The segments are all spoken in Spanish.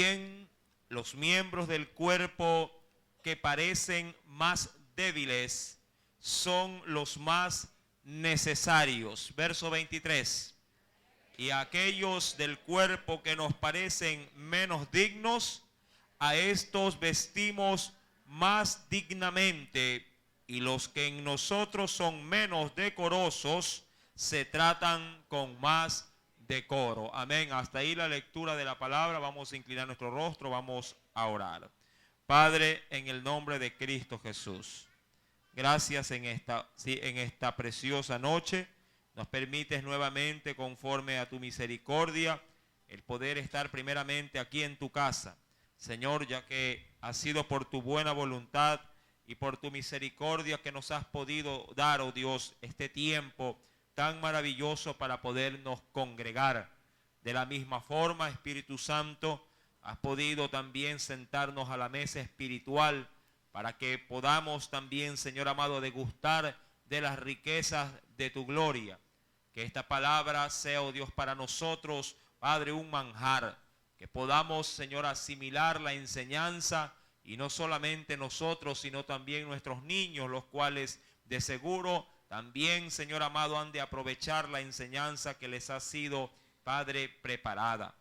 También los miembros del cuerpo que parecen más débiles son los más necesarios. Verso 23. Y aquellos del cuerpo que nos parecen menos dignos, a estos vestimos más dignamente, y los que en nosotros son menos decorosos se tratan con más decoro. Amén. Hasta ahí la lectura de la palabra. Vamos a inclinar nuestro rostro, vamos a orar. Padre, en el nombre de Cristo Jesús, gracias en esta preciosa noche. Nos permites nuevamente, conforme a tu misericordia, el poder estar primeramente aquí en tu casa. Señor, ya que ha sido por tu buena voluntad y por tu misericordia que nos has podido dar, oh Dios, este tiempo tan maravilloso para podernos congregar. De la misma forma, Espíritu Santo, has podido también sentarnos a la mesa espiritual para que podamos también, Señor amado, degustar de las riquezas de tu gloria. Que esta palabra sea, oh Dios, para nosotros, Padre, un manjar. Que podamos, Señor, asimilar la enseñanza, y no solamente nosotros, sino también nuestros niños, los cuales de seguro también, Señor amado, han de aprovechar la enseñanza que les ha sido, Padre, preparada.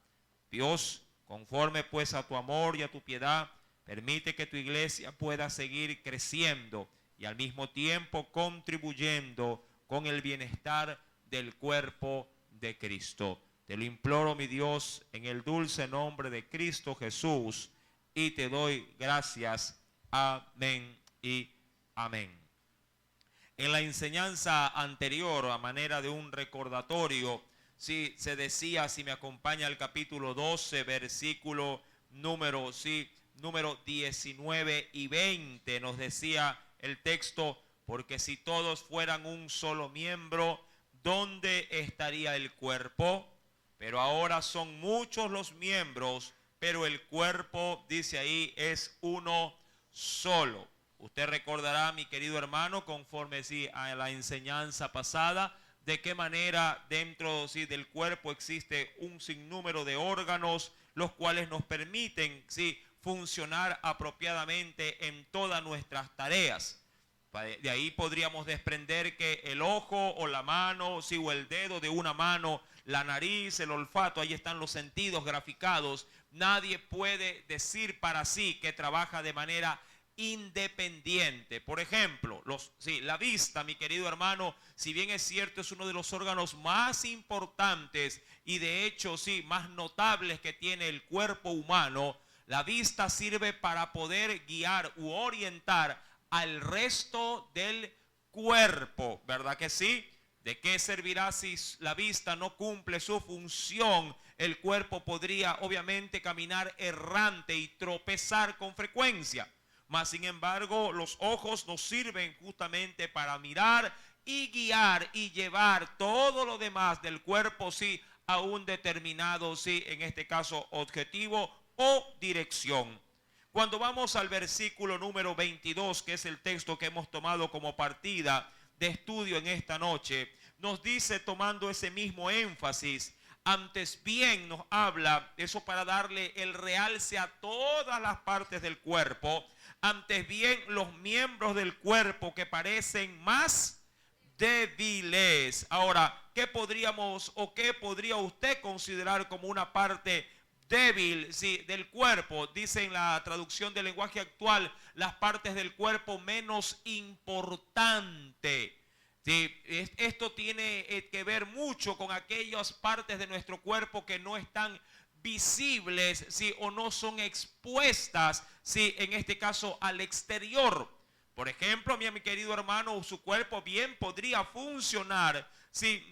Dios, conforme pues a tu amor y a tu piedad, permite que tu iglesia pueda seguir creciendo y al mismo tiempo contribuyendo con el bienestar del cuerpo de Cristo. Te lo imploro, mi Dios, en el dulce nombre de Cristo Jesús, y te doy gracias. Amén y amén. En la enseñanza anterior, a manera de un recordatorio, sí, se decía, si me acompaña el capítulo 12, versículo número 19 y 20, nos decía el texto: porque si todos fueran un solo miembro, ¿dónde estaría el cuerpo? Pero ahora son muchos los miembros, pero el cuerpo, dice ahí, es uno solo. Usted recordará, mi querido hermano, conforme a la enseñanza pasada, de qué manera dentro del cuerpo existe un sinnúmero de órganos, los cuales nos permiten funcionar apropiadamente en todas nuestras tareas. De ahí podríamos desprender que el ojo o la mano, o el dedo de una mano, la nariz, el olfato, ahí están los sentidos graficados. Nadie puede decir para sí que trabaja de manera independiente. Por ejemplo, la vista, mi querido hermano, si bien es cierto, es uno de los órganos más importantes y de hecho más notables que tiene el cuerpo humano, la vista sirve para poder guiar u orientar al resto del cuerpo, ¿verdad que sí? ¿De qué servirá si la vista no cumple su función? El cuerpo podría obviamente caminar errante y tropezar con frecuencia. Mas sin embargo, los ojos nos sirven justamente para mirar y guiar y llevar todo lo demás del cuerpo a un determinado, en este caso, objetivo o dirección. Cuando vamos al versículo número 22, que es el texto que hemos tomado como partida de estudio en esta noche, nos dice, tomando ese mismo énfasis, antes bien nos habla, eso para darle el realce a todas las partes del cuerpo, antes bien los miembros del cuerpo que parecen más débiles. Ahora, ¿qué podríamos o qué podría usted considerar como una parte débil del cuerpo? Dice en la traducción del lenguaje actual, las partes del cuerpo menos importante. Esto tiene que ver mucho con aquellas partes de nuestro cuerpo que no están visibles, o no son expuestas, en este caso al exterior. Por ejemplo, mi querido hermano, su cuerpo bien podría funcionar,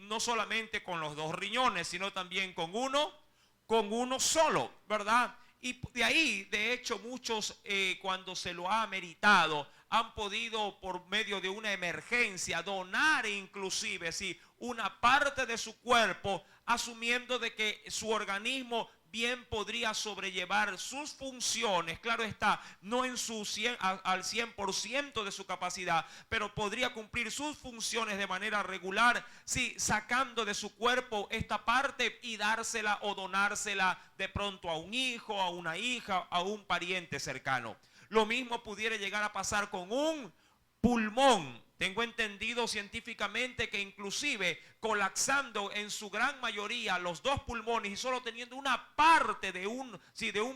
no solamente con los dos riñones, sino también con uno solo, ¿verdad? Y de ahí, de hecho, muchos cuando se lo ha ameritado, han podido por medio de una emergencia donar inclusive una parte de su cuerpo, asumiendo de que su organismo bien podría sobrellevar sus funciones, claro está, no en su al 100% de su capacidad, pero podría cumplir sus funciones de manera regular, sí, sacando de su cuerpo esta parte y dársela o donársela de pronto a un hijo, a una hija, a un pariente cercano. Lo mismo pudiera llegar a pasar con un pulmón. Tengo entendido científicamente que inclusive colapsando en su gran mayoría los dos pulmones y solo teniendo una parte de un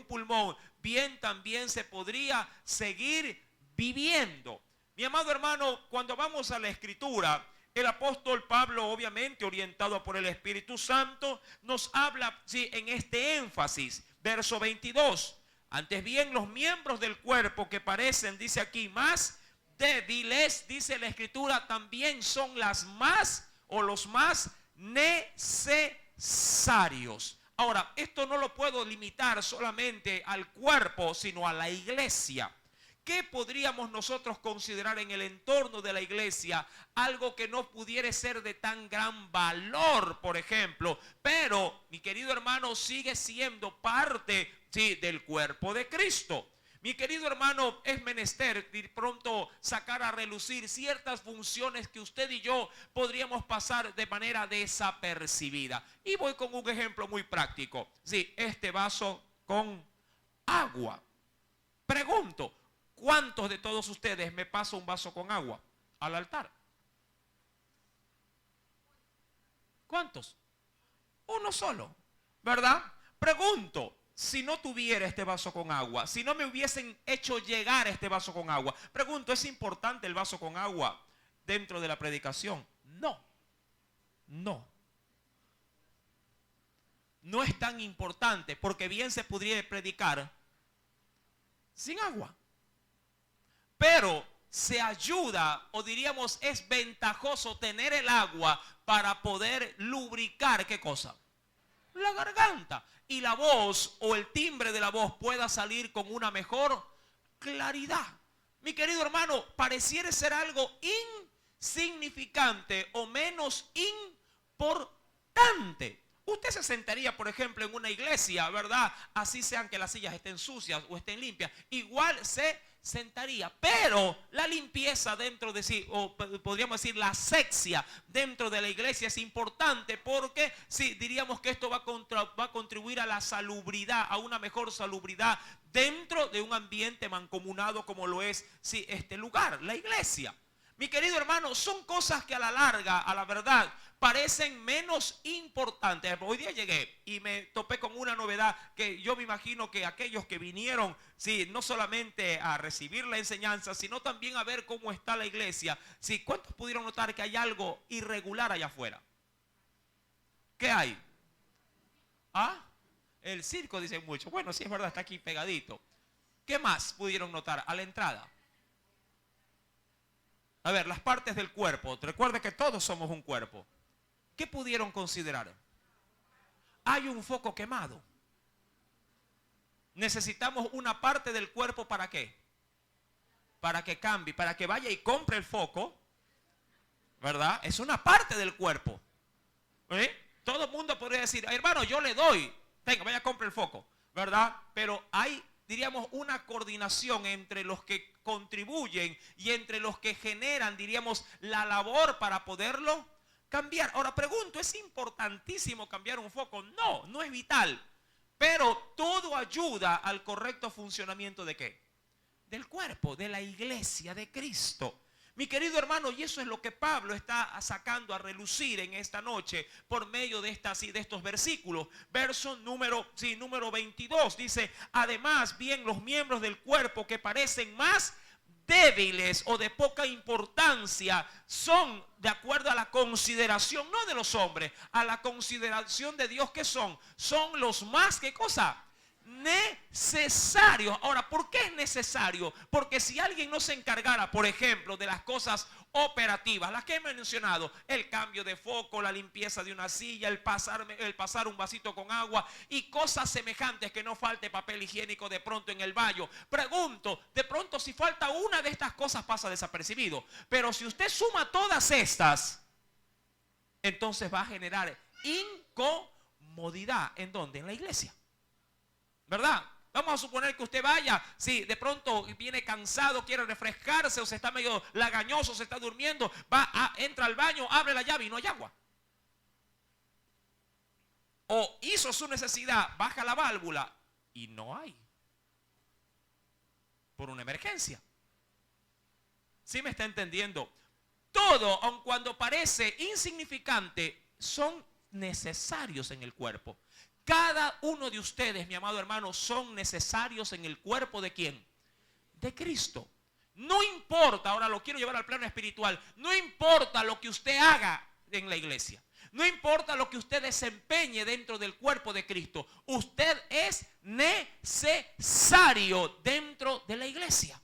pulmón, bien también se podría seguir viviendo. Mi amado hermano, cuando vamos a la Escritura, el apóstol Pablo, obviamente orientado por el Espíritu Santo, nos habla en este énfasis. Verso 22. Antes bien, los miembros del cuerpo que parecen, dice aquí, más débiles, dice la Escritura, también son los más necesarios. Ahora, esto no lo puedo limitar solamente al cuerpo, sino a la iglesia. ¿Qué podríamos nosotros considerar en el entorno de la iglesia? Algo que no pudiera ser de tan gran valor, por ejemplo, pero, mi querido hermano, sigue siendo parte, sí, del cuerpo de Cristo. Mi querido hermano, es menester de pronto sacar a relucir ciertas funciones que usted y yo podríamos pasar de manera desapercibida. Y voy con un ejemplo muy práctico. Sí, este vaso con agua. Pregunto, ¿cuántos de todos ustedes me pasa un vaso con agua al altar? ¿Cuántos? Uno solo, ¿verdad? Pregunto, si no tuviera este vaso con agua, si no me hubiesen hecho llegar este vaso con agua, pregunto, ¿es importante el vaso con agua dentro de la predicación? No, no. No es tan importante, porque bien se podría predicar sin agua. Pero se ayuda, o diríamos es ventajoso tener el agua para poder lubricar, ¿qué cosa? La garganta. Y la voz o el timbre de la voz pueda salir con una mejor claridad. Mi querido hermano, pareciera ser algo insignificante o menos importante. Usted se sentaría, por ejemplo, en una iglesia, ¿verdad? Así sean que las sillas estén sucias o estén limpias. Igual se sentaría, pero la limpieza dentro de sí, o podríamos decir la asepsia dentro de la iglesia es importante, porque sí, diríamos que esto va a contribuir a la salubridad, a una mejor salubridad dentro de un ambiente mancomunado como lo es este lugar, la iglesia. Mi querido hermano, son cosas que a la larga, a la verdad, parecen menos importantes. Hoy día llegué y me topé con una novedad que yo me imagino que aquellos que vinieron, sí, no solamente a recibir la enseñanza, sino también a ver cómo está la iglesia. Sí, ¿cuántos pudieron notar que hay algo irregular allá afuera? ¿Qué hay? ¿Ah? El circo, dicen muchos. Bueno, sí es verdad, está aquí pegadito. ¿Qué más pudieron notar a la entrada? A ver, las partes del cuerpo. Recuerde que todos somos un cuerpo. ¿Qué pudieron considerar? Hay un foco quemado. Necesitamos una parte del cuerpo, ¿para qué? Para que cambie, para que vaya y compre el foco, ¿verdad? Es una parte del cuerpo. Todo el mundo podría decir, hermano, yo le doy, venga, vaya, compre el foco, ¿verdad? Pero hay, diríamos, una coordinación entre los que contribuyen y entre los que generan, diríamos, la labor para poderlo cambiar. Ahora pregunto, ¿es importantísimo cambiar un foco? No, no es vital. Pero todo ayuda al correcto funcionamiento ¿de qué? Del cuerpo, de la iglesia de Cristo. Mi querido hermano, y eso es lo que Pablo está sacando a relucir en esta noche por medio de estos versículos. Verso número 22 dice, además bien los miembros del cuerpo que parecen más débiles o de poca importancia son, de acuerdo a la consideración, no de los hombres, a la consideración de Dios, que son los más, ¿qué cosa? Necesarios. Ahora, ¿por qué es necesario? Porque si alguien no se encargara, por ejemplo, de las cosas operativas, las que he mencionado, el cambio de foco, la limpieza de una silla, el pasar un vasito con agua y cosas semejantes, que no falte papel higiénico de pronto en el baño. Pregunto, de pronto si falta una de estas cosas pasa desapercibido, pero si usted suma todas estas, entonces va a generar incomodidad. ¿En dónde? En la iglesia. ¿verdad? Vamos a suponer que usted vaya, si de pronto viene cansado, quiere refrescarse o se está medio lagañoso, se está durmiendo, entra al baño, abre la llave y no hay agua. O hizo su necesidad, baja la válvula y no hay. Por una emergencia. ¿Sí me está entendiendo? Todo, aun cuando parece insignificante, son necesarios en el cuerpo. Cada uno de ustedes, mi amado hermano, son necesarios en el cuerpo ¿de quién? De Cristo. No importa, ahora lo quiero llevar al plano espiritual, no importa lo que usted haga en la iglesia. No importa lo que usted desempeñe dentro del cuerpo de Cristo. Usted es necesario dentro de la iglesia.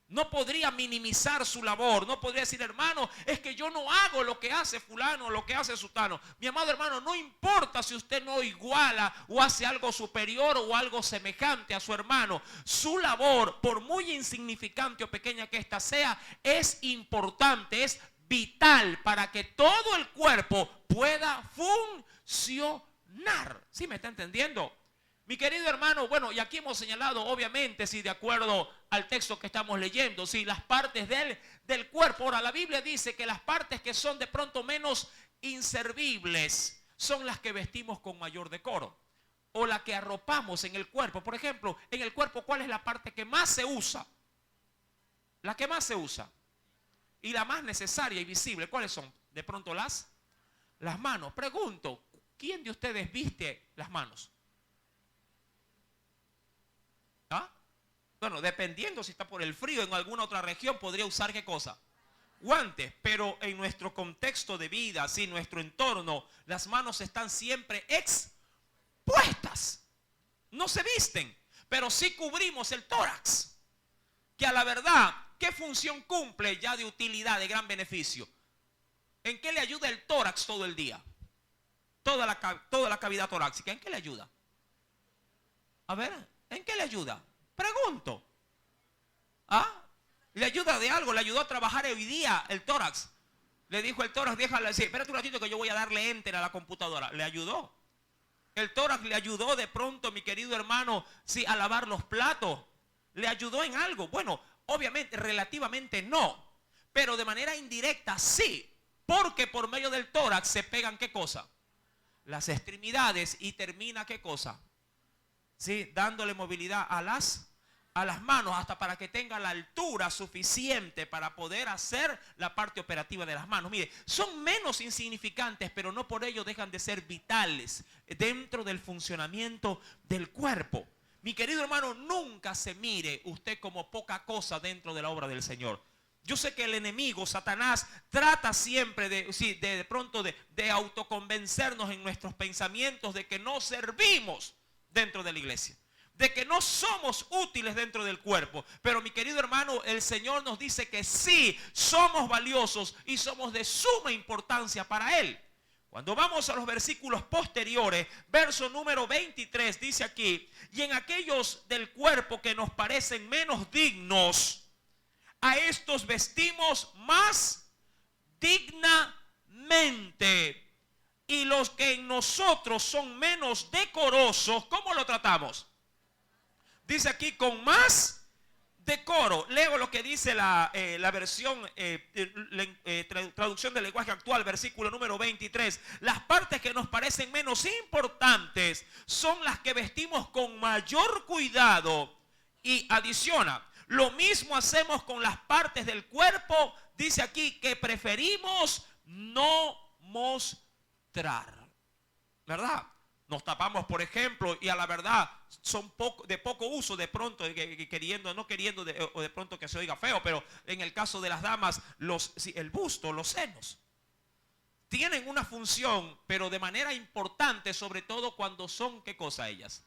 No podría minimizar su labor. No podría decir, hermano, es que yo no hago lo que hace fulano o lo que hace sutano. Mi amado hermano, no importa si usted no iguala o hace algo superior o algo semejante a su hermano. Su labor, por muy insignificante o pequeña que ésta sea, es importante, es vital para que todo el cuerpo pueda funcionar. ¿Sí me está entendiendo? Mi querido hermano, bueno, y aquí hemos señalado, obviamente, sí, de acuerdo al texto que estamos leyendo, sí, las partes del cuerpo. Ahora, la Biblia dice que las partes que son de pronto menos inservibles son las que vestimos con mayor decoro. O la que arropamos en el cuerpo. Por ejemplo, en el cuerpo, ¿cuál es la parte que más se usa? La que más se usa. Y la más necesaria y visible, ¿cuáles son? De pronto las manos. Pregunto, ¿quién de ustedes viste las manos? ¿Ah? Bueno, dependiendo si está por el frío en alguna otra región, podría usar ¿qué cosa? Guantes. Pero en nuestro contexto de vida, sí, nuestro entorno, las manos están siempre expuestas. No se visten, pero sí cubrimos el tórax. Que a la verdad, ¿qué función cumple ya de utilidad, de gran beneficio? ¿En qué le ayuda el tórax todo el día? Toda la cavidad torácica, ¿en qué le ayuda? A ver, ¿en qué le ayuda? Pregunto. ¿Ah? ¿Le ayuda de algo? ¿Le ayudó a trabajar hoy día el tórax? Le dijo el tórax, déjale, sí, espérate un ratito que yo voy a darle enter a la computadora. ¿Le ayudó? El tórax le ayudó de pronto, mi querido hermano, sí, a lavar los platos. ¿Le ayudó en algo? Bueno, obviamente, relativamente no. Pero de manera indirecta sí. Porque por medio del tórax se pegan ¿qué cosa? Las extremidades y termina ¿qué cosa? Sí, dándole movilidad a las manos hasta para que tenga la altura suficiente para poder hacer la parte operativa de las manos. Mire, son menos insignificantes, pero no por ello dejan de ser vitales dentro del funcionamiento del cuerpo. Mi querido hermano, nunca se mire usted como poca cosa dentro de la obra del Señor. Yo sé que el enemigo, Satanás, trata siempre de pronto de autoconvencernos en nuestros pensamientos de que no servimos dentro de la iglesia, de que no somos útiles dentro del cuerpo. Pero mi querido hermano, el Señor nos dice que sí, somos valiosos y somos de suma importancia para Él. Cuando vamos a los versículos posteriores, verso número 23, dice aquí, y en aquellos del cuerpo que nos parecen menos dignos, a estos vestimos más dignamente. Y los que en nosotros son menos decorosos, ¿cómo lo tratamos? Dice aquí con más decoro. Leo lo que dice la versión, traducción del lenguaje actual, versículo número 23. Las partes que nos parecen menos importantes son las que vestimos con mayor cuidado. Y adiciona, lo mismo hacemos con las partes del cuerpo, dice aquí, que preferimos no mostrar. ¿Verdad? Nos tapamos, por ejemplo, y a la verdad son de poco uso de pronto, no queriendo o de pronto que se oiga feo, pero en el caso de las damas, el busto, los senos, tienen una función, pero de manera importante, sobre todo cuando son, ¿qué cosa ellas?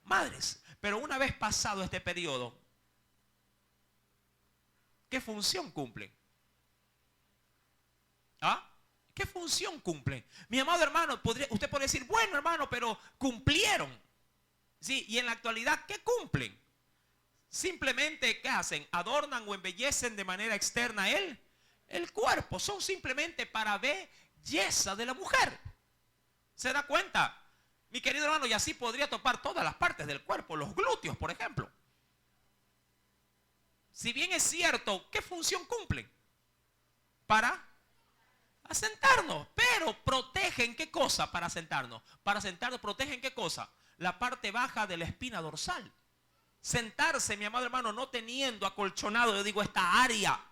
Madres. Pero una vez pasado este periodo, ¿qué función cumplen? ¿Ah? ¿Qué función cumplen? Mi amado hermano, usted puede decir, bueno hermano, pero cumplieron. Sí, y en la actualidad, ¿qué cumplen? Simplemente, ¿qué hacen? Adornan o embellecen de manera externa el cuerpo. Son simplemente para belleza de la mujer. ¿Se da cuenta? Mi querido hermano, y así podría topar todas las partes del cuerpo, los glúteos, por ejemplo. Si bien es cierto, ¿qué función cumplen? Para asentarnos, pero protegen ¿qué cosa para sentarnos? Para sentarnos, protegen ¿qué cosa? La parte baja de la espina dorsal. Sentarse, mi amado hermano, no teniendo acolchonado, yo digo, esta área.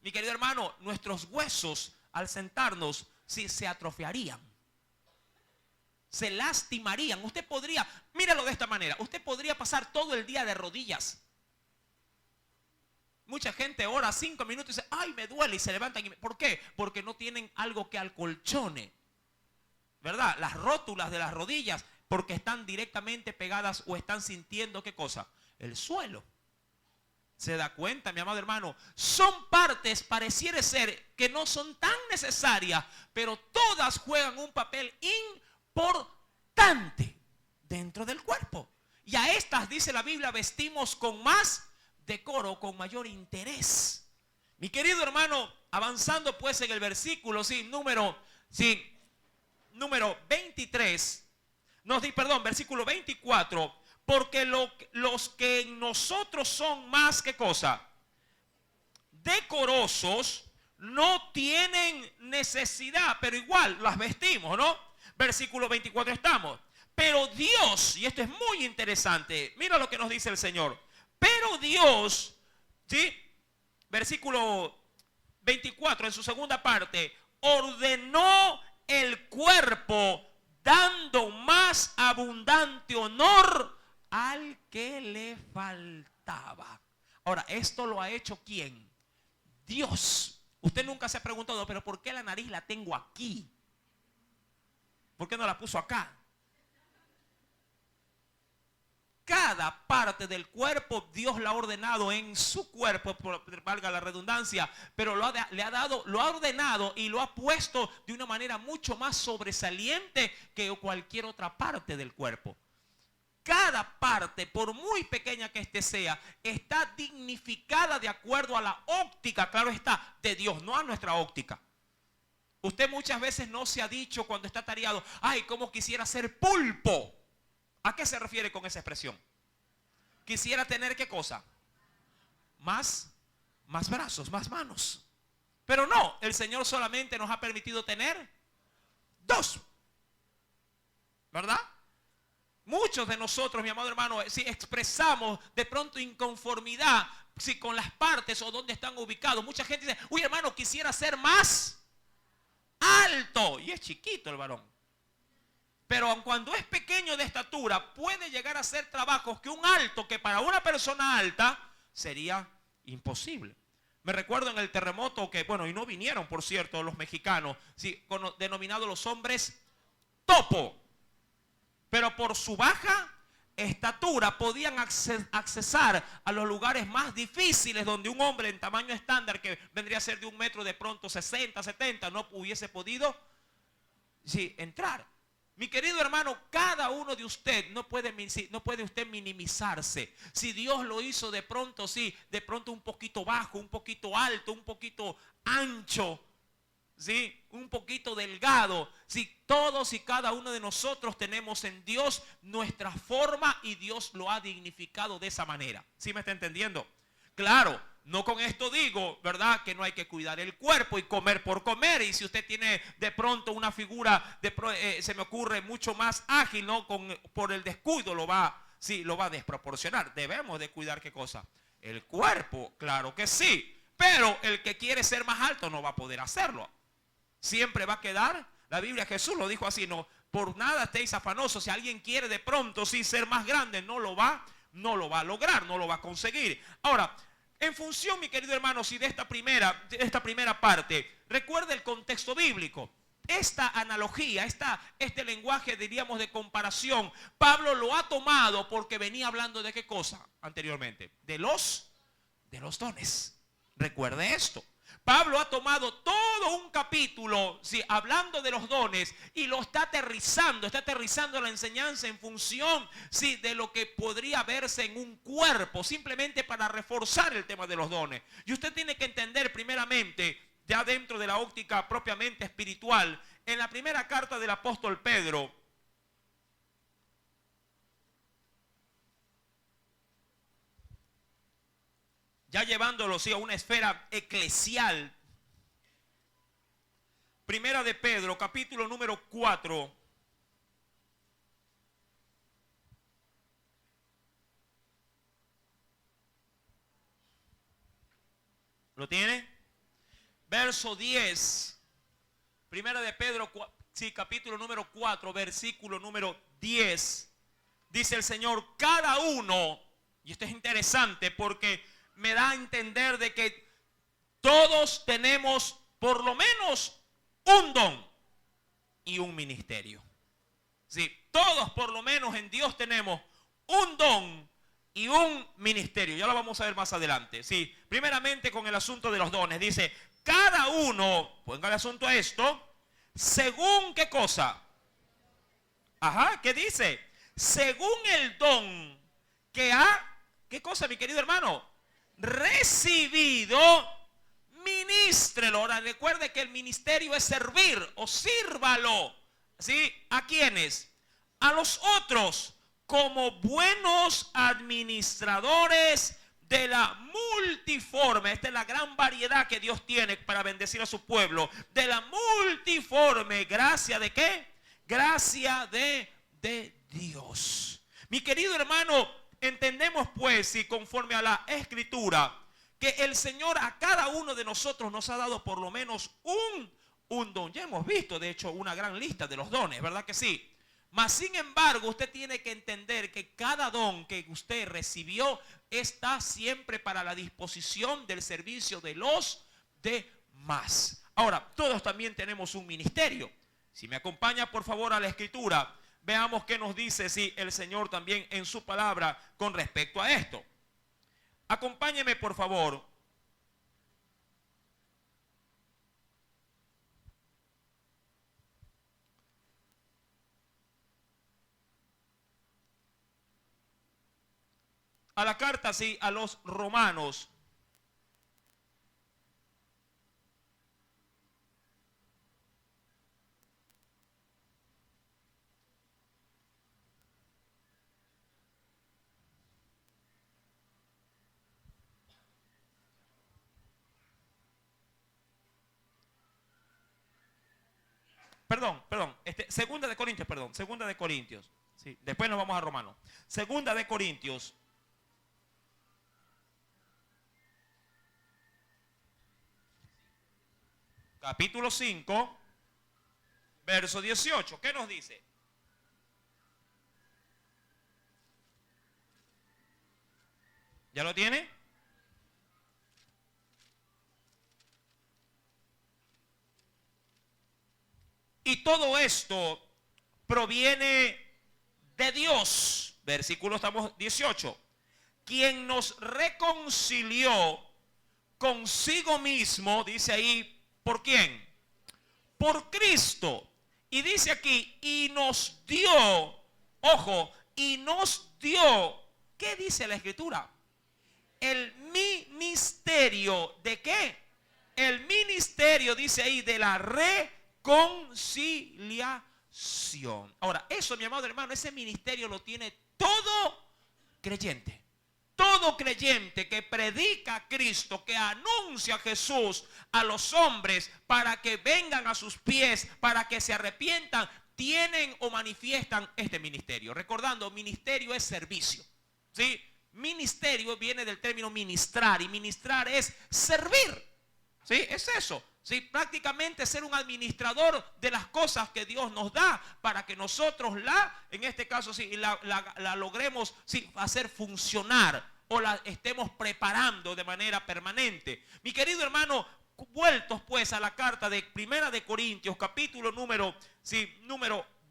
Mi querido hermano, nuestros huesos al sentarnos, sí, se atrofiarían. Se lastimarían. Usted podría, míralo de esta manera, usted podría pasar todo el día de rodillas. Mucha gente ora 5 minutos y dice, ay, me duele, y se levantan. ¿Por qué? Porque no tienen algo que acolchone, ¿verdad? Las rótulas de las rodillas, porque están directamente pegadas o están sintiendo, ¿qué cosa? El suelo. ¿Se da cuenta, mi amado hermano? Son partes, pareciera ser, que no son tan necesarias, pero todas juegan un papel importante dentro del cuerpo. Y a estas, dice la Biblia, vestimos con más decoro, con mayor interés. Mi querido hermano, avanzando pues en el versículo, número 23, versículo 24, porque los que en nosotros son más, ¿qué cosa? Decorosos, no tienen necesidad, pero igual las vestimos, ¿no? Versículo 24 estamos. Pero Dios, y esto es muy interesante, mira lo que nos dice el Señor. Pero Dios, ¿sí? Versículo 24 en su segunda parte, ordenó el cuerpo dando más abundante honor al que le faltaba. Ahora, ¿esto lo ha hecho quién? Dios. Usted nunca se ha preguntado, pero ¿por qué la nariz la tengo aquí? ¿Por qué no la puso acá? Cada parte del cuerpo Dios la ha ordenado en su cuerpo, valga la redundancia, pero lo ha ordenado y lo ha puesto de una manera mucho más sobresaliente que cualquier otra parte del cuerpo. Cada parte, por muy pequeña que éste sea, está dignificada de acuerdo a la óptica, claro está, de Dios, no a nuestra óptica. Usted muchas veces no se ha dicho cuando está tareado, ay, cómo quisiera ser pulpo. ¿A qué se refiere con esa expresión? Quisiera tener ¿qué cosa? Más brazos, más manos. Pero no, el Señor solamente nos ha permitido tener 2. ¿Verdad? Muchos de nosotros, mi amado hermano, si expresamos de pronto inconformidad, si con las partes o donde están ubicados, mucha gente dice, uy hermano, quisiera ser más alto. Y es chiquito el varón. Pero aun cuando es pequeño de estatura, puede llegar a hacer trabajos que un alto, que para una persona alta sería imposible. Me recuerdo en el terremoto que, bueno, y no vinieron, por cierto, los mexicanos, sí, denominados los hombres topo. Pero por su baja estatura podían accesar a los lugares más difíciles donde un hombre en tamaño estándar, que vendría a ser de 1 metro de pronto 60, 70, no hubiese podido entrar. Mi querido hermano, cada uno de usted no puede usted minimizarse. Si Dios lo hizo de pronto, de pronto un poquito bajo, un poquito alto, un poquito ancho, un poquito delgado. Todos y cada uno de nosotros tenemos en Dios nuestra forma y Dios lo ha dignificado de esa manera. ¿Sí me está entendiendo? Claro, no con esto digo, ¿verdad?, que no hay que cuidar el cuerpo y comer por comer. Y si usted tiene de pronto una figura, se me ocurre mucho más ágil, ¿no?, por el descuido lo va a desproporcionar. Debemos de cuidar ¿qué cosa? El cuerpo, claro que sí. Pero el que quiere ser más alto no va a poder hacerlo. Siempre va a quedar, la Biblia, Jesús lo dijo así, no, por nada estéis afanosos. Si alguien quiere de pronto ser más grande, no lo va a lograr, no lo va a conseguir. Ahora, en función, mi querido hermano, de esta primera parte, recuerda el contexto bíblico. Esta analogía, este lenguaje, diríamos, de comparación, Pablo lo ha tomado porque venía hablando de ¿qué cosa anteriormente? De los dones. Recuerde esto. Pablo ha tomado todo un capítulo, hablando de los dones, y lo está aterrizando la enseñanza en función, de lo que podría verse en un cuerpo, simplemente para reforzar el tema de los dones. Y usted tiene que entender primeramente, ya dentro de la óptica propiamente espiritual, en la primera carta del apóstol Pedro, ya llevándolo sí, a una esfera eclesial. Primera de Pedro, capítulo número 4. ¿Lo tiene? Verso 10. Primera de Pedro, sí, capítulo número 4, versículo número 10. Dice el Señor, cada uno, y esto es interesante porque me da a entender de que todos tenemos por lo menos un don y un ministerio. Sí, todos por lo menos en Dios tenemos un don y un ministerio. Ya lo vamos a ver más adelante. Sí, primeramente con el asunto de los dones. Dice, cada uno, ponga el asunto a esto, según qué cosa. Ajá, ¿qué dice? Según el don que ha, ¿qué cosa, mi querido hermano? Recibido, ministrelo. Ahora recuerde que el ministerio es servir o sírvalo. ¿Sí? ¿A quiénes? A los otros, como buenos administradores de la multiforme. Esta es la gran variedad que Dios tiene para bendecir a su pueblo. De la multiforme gracia de ¿qué? Gracia de Dios. Mi querido hermano, entendemos pues, y conforme a la Escritura, que el Señor a cada uno de nosotros nos ha dado por lo menos un don. Ya hemos visto, de hecho, una gran lista de los dones, ¿verdad que sí? Mas, sin embargo, usted tiene que entender que cada don que usted recibió está siempre para la disposición del servicio de los demás. Ahora, todos también tenemos un ministerio. Si me acompaña, por favor, a la Escritura, veamos qué nos dice sí, el Señor también en su palabra con respecto a esto. Acompáñeme, por favor. A la carta, sí, a los romanos. Segunda de Corintios. Sí, después nos vamos a Romanos. Segunda de Corintios. Capítulo 5, verso 18. ¿Qué nos dice? ¿Ya lo tiene? Y todo esto proviene de Dios. Versículo estamos 18. Quien nos reconcilió consigo mismo, dice ahí, ¿por quién? Por Cristo. Y dice aquí, y nos dio, ojo, y nos dio, ¿qué dice la Escritura? El ministerio, ¿de qué? El ministerio, dice ahí, de la reconciliación. Ahora, eso, mi amado hermano, ese ministerio lo tiene todo creyente. Todo creyente que predica a Cristo, que anuncia a Jesús a los hombres para que vengan a sus pies, para que se arrepientan, tienen o manifiestan este ministerio. Recordando, ministerio es servicio, ¿sí? Ministerio viene del término ministrar, y ministrar es servir, ¿sí? Es eso, ¿sí? Prácticamente ser un administrador de las cosas que Dios nos da para que nosotros en este caso, sí, la logremos, sí, hacer funcionar o la estemos preparando de manera permanente. Mi querido hermano, vueltos pues a la carta de Primera de Corintios, capítulo número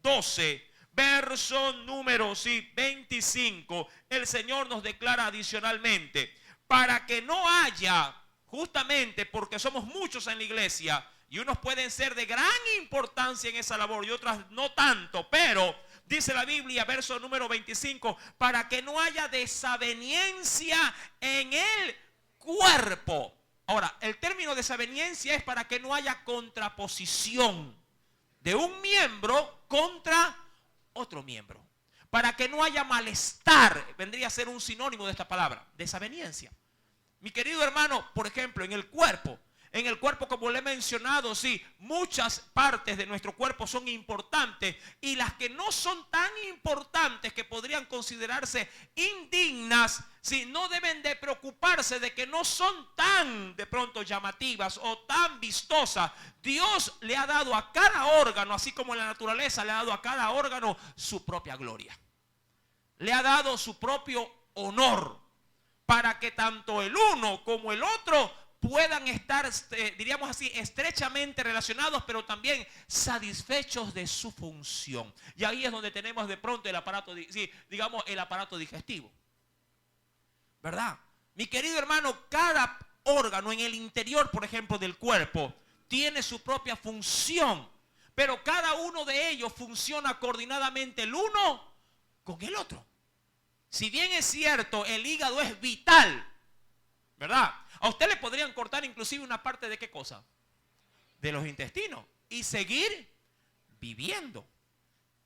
12. Verso número 25, el Señor nos declara adicionalmente, para que no haya, justamente porque somos muchos en la iglesia, y unos pueden ser de gran importancia en esa labor y otras no tanto, pero dice la Biblia, verso número 25, para que no haya desaveniencia en el cuerpo. Ahora, el término desaveniencia es para que no haya contraposición de un miembro contra otro miembro, para que no haya malestar. Vendría a ser un sinónimo de esta palabra, desaveniencia. Mi querido hermano, por ejemplo, en el cuerpo, como le he mencionado, sí, muchas partes de nuestro cuerpo son importantes y las que no son tan importantes, que podrían considerarse indignas, sí, no deben de preocuparse de que no son tan de pronto llamativas o tan vistosas. Dios le ha dado a cada órgano, así como en la naturaleza le ha dado a cada órgano su propia gloria. Le ha dado su propio honor, para que tanto el uno como el otro puedan estar, diríamos así, estrechamente relacionados, pero también satisfechos de su función. Y ahí es donde tenemos de pronto el aparato, digamos, el aparato digestivo, ¿verdad? Mi querido hermano, cada órgano en el interior, por ejemplo, del cuerpo, tiene su propia función, pero cada uno de ellos funciona coordinadamente el uno con el otro. Si bien es cierto, el hígado es vital, ¿verdad? A usted le podrían cortar inclusive una parte de ¿qué cosa? De los intestinos y seguir viviendo,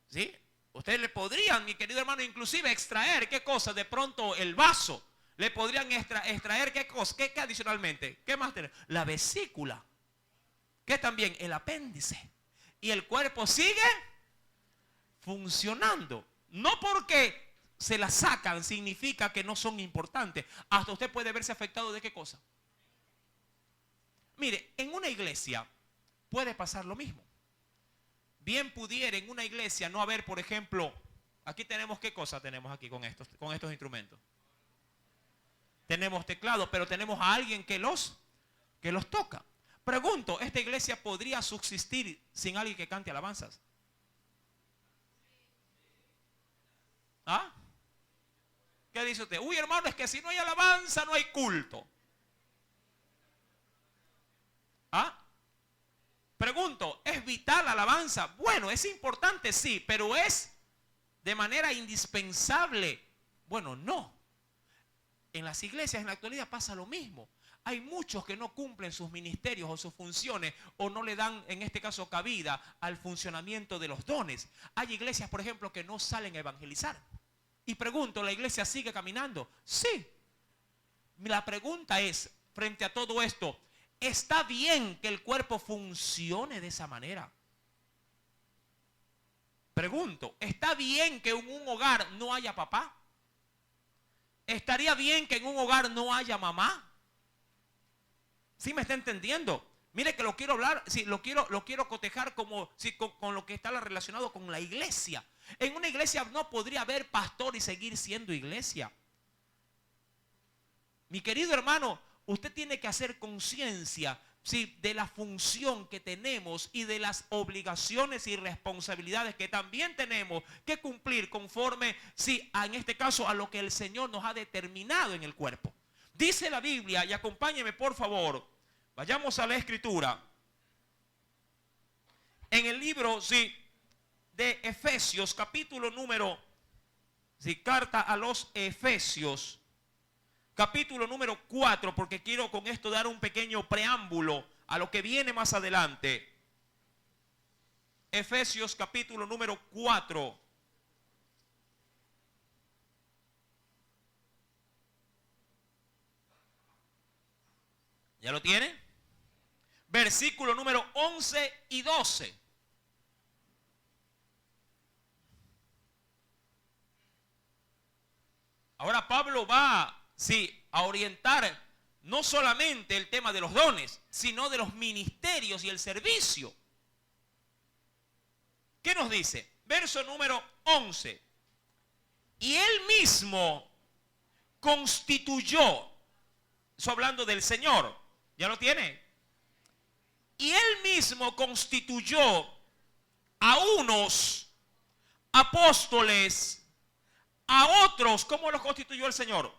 ¿sí? Ustedes le podrían, mi querido hermano, inclusive extraer ¿qué cosa? De pronto el vaso. Le podrían extraer ¿qué cosa? ¿Qué adicionalmente? ¿Qué más tenemos? La vesícula. ¿Qué también? El apéndice. Y el cuerpo sigue funcionando. No porque se la sacan significa que no son importantes. Hasta usted puede verse afectado de ¿qué cosa? Mire, en una iglesia puede pasar lo mismo. Bien pudiera en una iglesia no haber, por ejemplo, aquí tenemos ¿qué cosa tenemos aquí con estos instrumentos? Tenemos teclados, pero tenemos a alguien que los toca. Pregunto, ¿esta iglesia podría subsistir sin alguien que cante alabanzas? ¿Ah? ¿Qué dice usted? Uy, hermano, es que si no hay alabanza, no hay culto. ¿Ah? Pregunto, ¿es vital la alabanza? Bueno, es importante, sí, pero ¿es de manera indispensable? Bueno, no. En las iglesias en la actualidad pasa lo mismo. Hay muchos que no cumplen sus ministerios o sus funciones o no le dan, en este caso, cabida al funcionamiento de los dones. Hay iglesias, por ejemplo, que no salen a evangelizar. Y pregunto, ¿la iglesia sigue caminando? Sí. La pregunta es, frente a todo esto, ¿está bien que el cuerpo funcione de esa manera? Pregunto, ¿está bien que en un hogar no haya papá? ¿Estaría bien que en un hogar no haya mamá? ¿Sí me está entendiendo? Mire que lo quiero hablar, sí, lo quiero cotejar como, sí, con lo que está relacionado con la iglesia. En una iglesia no podría haber pastor y seguir siendo iglesia. Mi querido hermano, usted tiene que hacer conciencia, sí, de la función que tenemos y de las obligaciones y responsabilidades que también tenemos que cumplir conforme, sí, en este caso a lo que el Señor nos ha determinado en el cuerpo. Dice la Biblia, y acompáñeme por favor, vayamos a la escritura. En el libro, sí, de Efesios, capítulo número, sí, carta a los Efesios, capítulo número 4, porque quiero con esto dar un pequeño preámbulo a lo que viene más adelante. Efesios capítulo número 4. ¿Ya lo tiene? Versículo número 11 y 12. Ahora Pablo va, sí, a orientar no solamente el tema de los dones, sino de los ministerios y el servicio. ¿Qué nos dice? Verso número 11. Y él mismo constituyó, eso hablando del Señor, ¿ya lo tiene? Y él mismo constituyó a unos apóstoles, a otros, ¿cómo los constituyó el Señor?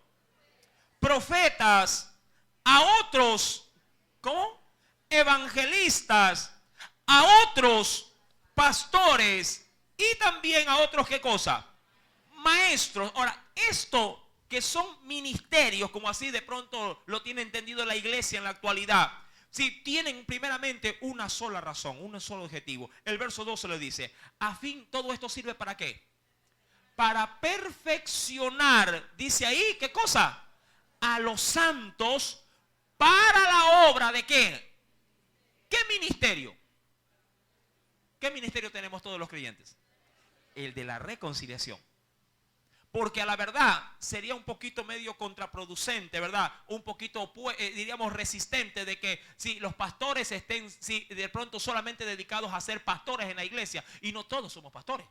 Profetas, a otros, ¿cómo? Evangelistas, a otros pastores y también a otros, ¿qué cosa? Maestros. Ahora, esto que son ministerios, como así de pronto lo tiene entendido la iglesia en la actualidad, si tienen primeramente una sola razón, un solo objetivo. El verso 12 le dice, a fin, todo esto sirve ¿para qué? Para perfeccionar, dice ahí, ¿qué cosa? a los santos para la obra de ¿qué? ¿Qué ministerio? ¿Qué ministerio tenemos todos los creyentes? El de la reconciliación. Porque a la verdad sería un poquito medio contraproducente, ¿verdad? Un poquito, diríamos, resistente de que si los pastores estén de pronto solamente dedicados a ser pastores en la iglesia. Y no todos somos pastores.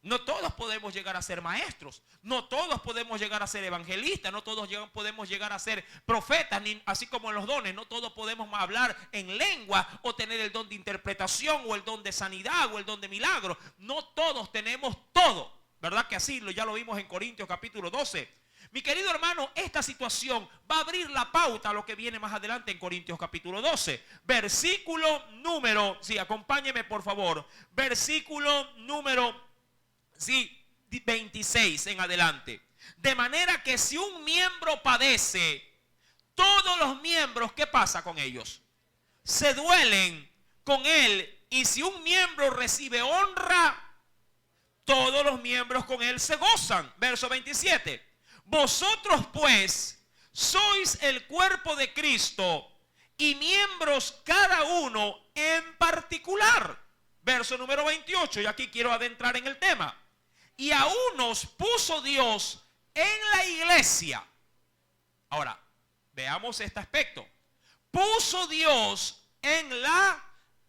No todos podemos llegar a ser maestros. No todos podemos llegar a ser evangelistas. No todos podemos llegar a ser profetas, así como en los dones. No todos podemos hablar en lengua o tener el don de interpretación o el don de sanidad o el don de milagro. No todos tenemos todo. ¿Verdad que así? Ya lo vimos en Corintios capítulo 12. Mi querido hermano, esta situación va a abrir la pauta a lo que viene más adelante en Corintios capítulo 12. Versículo número, sí, acompáñeme por favor. Versículo número, sí, 26 en adelante. De manera que si un miembro padece, todos los miembros, ¿qué pasa con ellos? Se duelen con él. Y si un miembro recibe honra, todos los miembros con él se gozan. Verso 27. Vosotros pues sois el cuerpo de Cristo y miembros cada uno en particular. Verso número 28. Y aquí quiero adentrar en el tema. Y a unos puso Dios en la iglesia. Ahora, veamos este aspecto. Puso Dios en la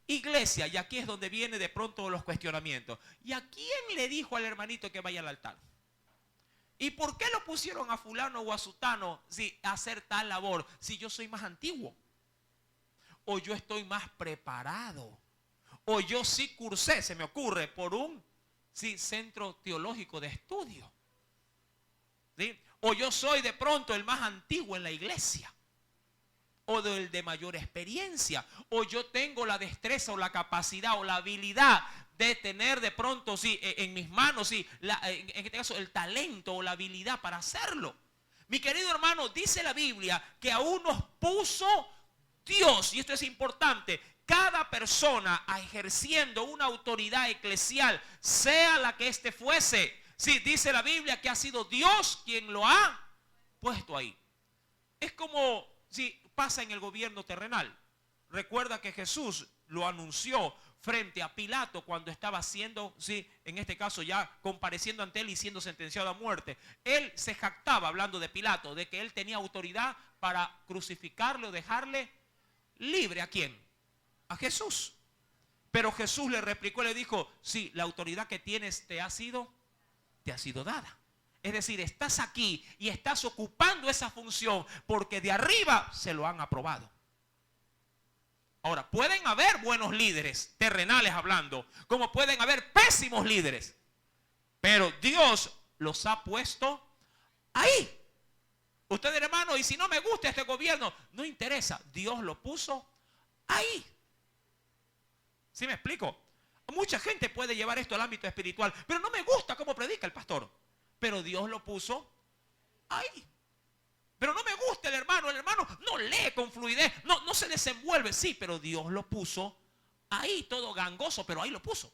iglesia, y aquí es donde viene de pronto los cuestionamientos. ¿Y a quién le dijo al hermanito que vaya al altar? ¿Y por qué lo pusieron a fulano o a sutano a hacer tal labor? Si yo soy más antiguo, o yo estoy más preparado, o yo sí cursé, se me ocurre, por un centro teológico de estudio, ¿sí? O yo soy de pronto el más antiguo en la iglesia, o del de mayor experiencia, o yo tengo la destreza o la capacidad o la habilidad de tener de pronto, en mis manos, en este caso, el talento o la habilidad para hacerlo. Mi querido hermano, dice la Biblia que a unos puso Dios, y esto es importante, cada persona ejerciendo una autoridad eclesial, sea la que éste fuese. Sí, dice la Biblia que ha sido Dios quien lo ha puesto ahí. Es como si pasa en el gobierno terrenal. Recuerda que Jesús lo anunció frente a Pilato cuando estaba siendo, en este caso ya compareciendo ante él y siendo sentenciado a muerte. Él se jactaba, hablando de Pilato, de que él tenía autoridad para crucificarle o dejarle libre. ¿A quién? A Jesús. Pero Jesús le replicó y le dijo, sí, la autoridad que tienes te ha sido dada. Es decir, estás aquí y estás ocupando esa función porque de arriba se lo han aprobado. Ahora, pueden haber buenos líderes, terrenales hablando, como pueden haber pésimos líderes. Pero Dios los ha puesto ahí. Usted, hermano, y si no me gusta este gobierno, no interesa. Dios lo puso ahí. ¿Sí me explico? Mucha gente puede llevar esto al ámbito espiritual, pero no me gusta cómo predica el pastor. Pero Dios lo puso ahí. Pero no me gusta el hermano no lee con fluidez, no se desenvuelve. Sí, pero Dios lo puso ahí, todo gangoso, pero ahí lo puso.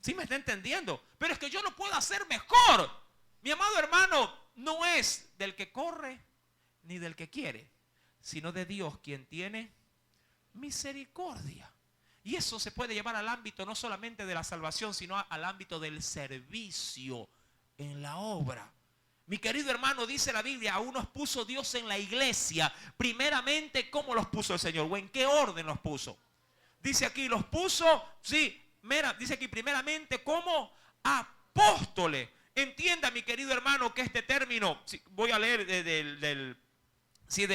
¿Sí me está entendiendo? Pero es que yo lo puedo hacer mejor. Mi amado hermano, no es del que corre ni del que quiere, sino de Dios quien tiene misericordia. Y eso se puede llevar al ámbito no solamente de la salvación, sino al ámbito del servicio en la obra. Mi querido hermano, dice la Biblia, a unos puso Dios en la iglesia. Primeramente, ¿cómo los puso el Señor? ¿O en qué orden los puso? Dice aquí, los puso, dice aquí primeramente como apóstoles. Entienda, mi querido hermano, que este término, voy a leer del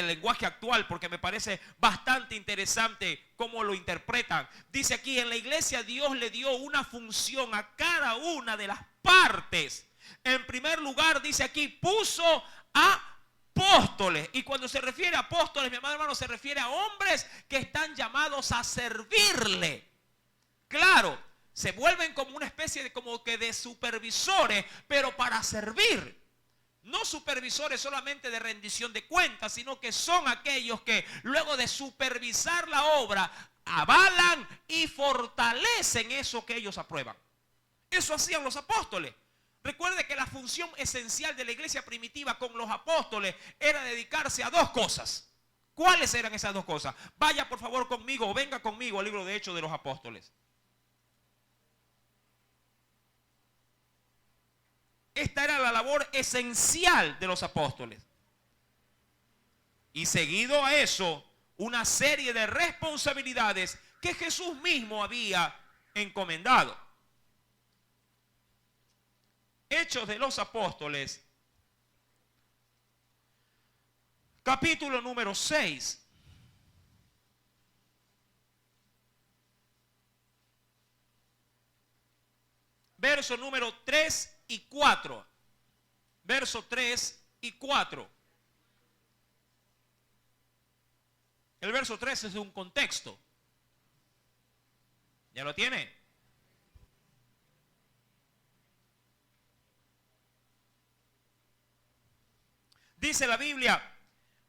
lenguaje actual porque me parece bastante interesante cómo lo interpretan. Dice aquí, en la iglesia Dios le dio una función a cada una de las partes. En primer lugar, dice aquí, puso a apóstoles. Y cuando se refiere a apóstoles, mi amado hermano, se refiere a hombres que están llamados a servirle. Claro, se vuelven como una especie de supervisores, pero para servir. No supervisores solamente de rendición de cuentas, sino que son aquellos que luego de supervisar la obra avalan y fortalecen eso que ellos aprueban. Eso hacían los apóstoles. Recuerde que la función esencial de la iglesia primitiva con los apóstoles era dedicarse a dos cosas. ¿Cuáles eran esas dos cosas? Vaya por favor conmigo o venga conmigo al libro de Hechos de los Apóstoles. Esta era la labor esencial de los apóstoles. Y seguido a eso, una serie de responsabilidades que Jesús mismo había encomendado. Hechos de los Apóstoles, capítulo número 6. Verso número 3 y 4. Verso 3 y 4. El verso 3 es un contexto. ¿Ya lo tiene? Dice la Biblia: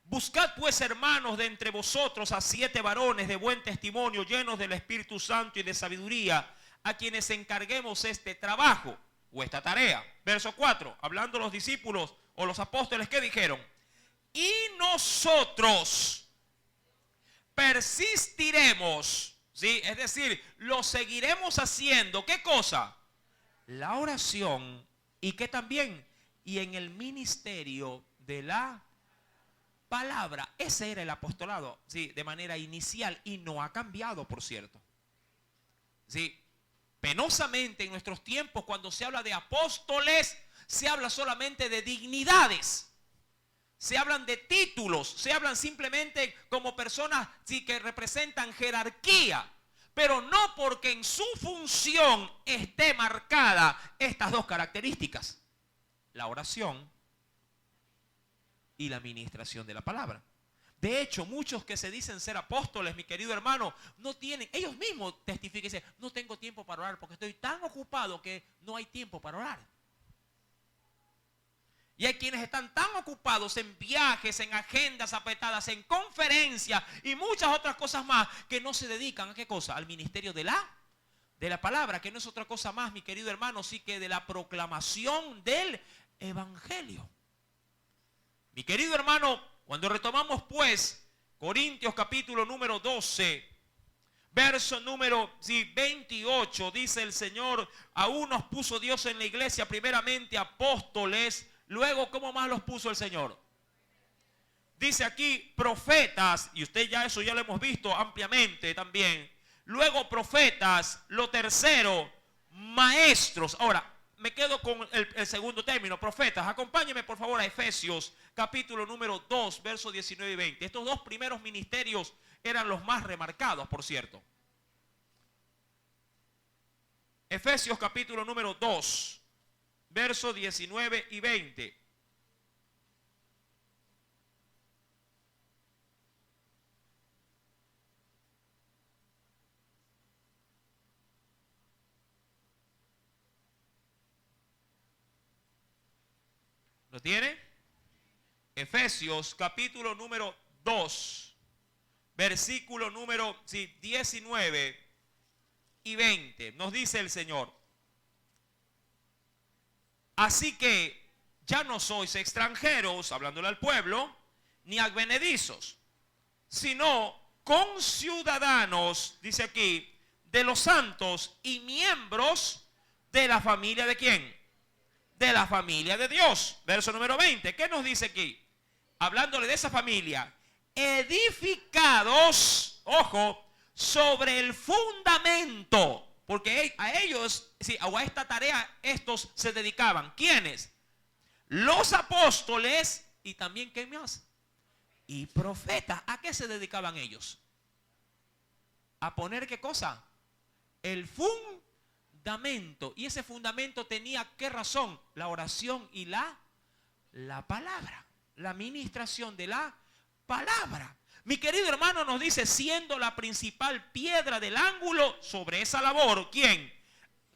buscad pues, hermanos, de entre vosotros a 7 varones de buen testimonio, llenos del Espíritu Santo y de sabiduría, a quienes encarguemos este trabajo o esta tarea. Verso 4, hablando los discípulos o los apóstoles, ¿qué dijeron? Y nosotros persistiremos, ¿sí? Es decir, lo seguiremos haciendo. ¿Qué cosa? La oración. ¿Y qué también? Y en el ministerio de la palabra. Ese era el apostolado, ¿sí? De manera inicial, y no ha cambiado, por cierto. ¿Sí? Penosamente en nuestros tiempos, cuando se habla de apóstoles, se habla solamente de dignidades. Se hablan de títulos, se hablan simplemente como personas, sí, que representan jerarquía, pero no porque en su función esté marcada estas dos características: la oración y la administración de la palabra. De hecho, muchos que se dicen ser apóstoles, mi querido hermano, no tienen, ellos mismos testifican y dicen: no tengo tiempo para orar porque estoy tan ocupado que no hay tiempo para orar. Y hay quienes están tan ocupados en viajes, en agendas apretadas, en conferencias y muchas otras cosas más, que no se dedican ¿a qué cosa? Al ministerio de la palabra, que no es otra cosa más, mi querido hermano, sí que de la proclamación del evangelio. Mi querido hermano, cuando retomamos pues Corintios capítulo número 12, verso número 28, dice el Señor: aún nos puso Dios en la iglesia primeramente apóstoles. Luego, ¿cómo más los puso el Señor? Dice aquí profetas, y usted ya eso ya lo hemos visto ampliamente también. Luego profetas, lo tercero, maestros. Ahora, me quedo con el segundo término, profetas. Acompáñeme por favor a Efesios capítulo número 2, versos 19 y 20. Estos dos primeros ministerios eran los más remarcados, por cierto. Efesios capítulo número 2. Versos 19 y 20. ¿Lo tiene? Efesios capítulo número 2, versículo número 19 y 20. Nos dice el Señor: así que ya no sois extranjeros, hablándole al pueblo, ni advenedizos, sino conciudadanos, dice aquí, de los santos y miembros de la familia ¿de quién? De la familia de Dios. Verso número 20, ¿qué nos dice aquí? Hablándole de esa familia: edificados, ojo, sobre el fundamento. Porque a ellos, sí, o a esta tarea, estos se dedicaban. ¿Quiénes? Los apóstoles y también, ¿qué más? Y profetas. ¿A qué se dedicaban ellos? A poner, ¿qué cosa? El fundamento. Y ese fundamento tenía, ¿qué razón? La oración y la palabra. La administración de la palabra. Mi querido hermano nos dice: siendo la principal piedra del ángulo sobre esa labor, ¿quién?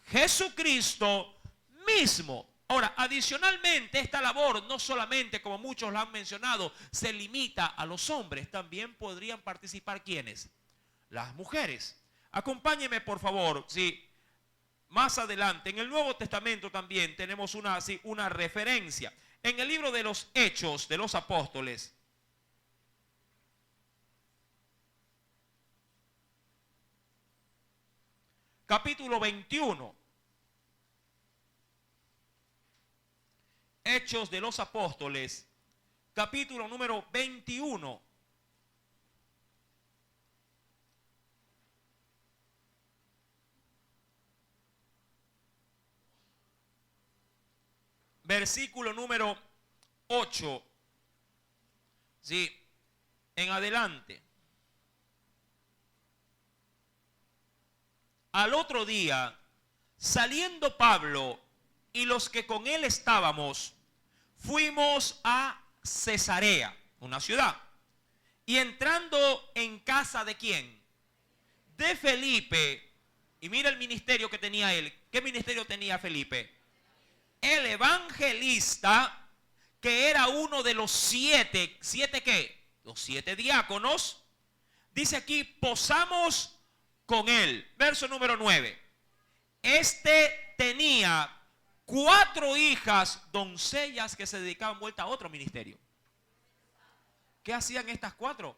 Jesucristo mismo. Ahora, adicionalmente, esta labor no solamente, como muchos la han mencionado, se limita a los hombres. También podrían participar, ¿quiénes? Las mujeres. Acompáñenme, por favor, ¿sí? más adelante, en el Nuevo Testamento también tenemos una referencia. En el libro de los Hechos de los Apóstoles, capítulo 21. Hechos de los Apóstoles, capítulo número 21. Versículo número 8. Sí, en adelante. Al otro día, saliendo Pablo y los que con él estábamos, fuimos a Cesarea, una ciudad. Y entrando en casa de ¿quién? De Felipe. Y mira el ministerio que tenía él. ¿Qué ministerio tenía Felipe? El evangelista, que era uno de los ¿siete qué? Los 7 diáconos. Dice aquí, posamos con él. Verso número 9. Este tenía 4 hijas, doncellas que se dedicaban vuelta a otro ministerio. ¿Qué hacían estas 4?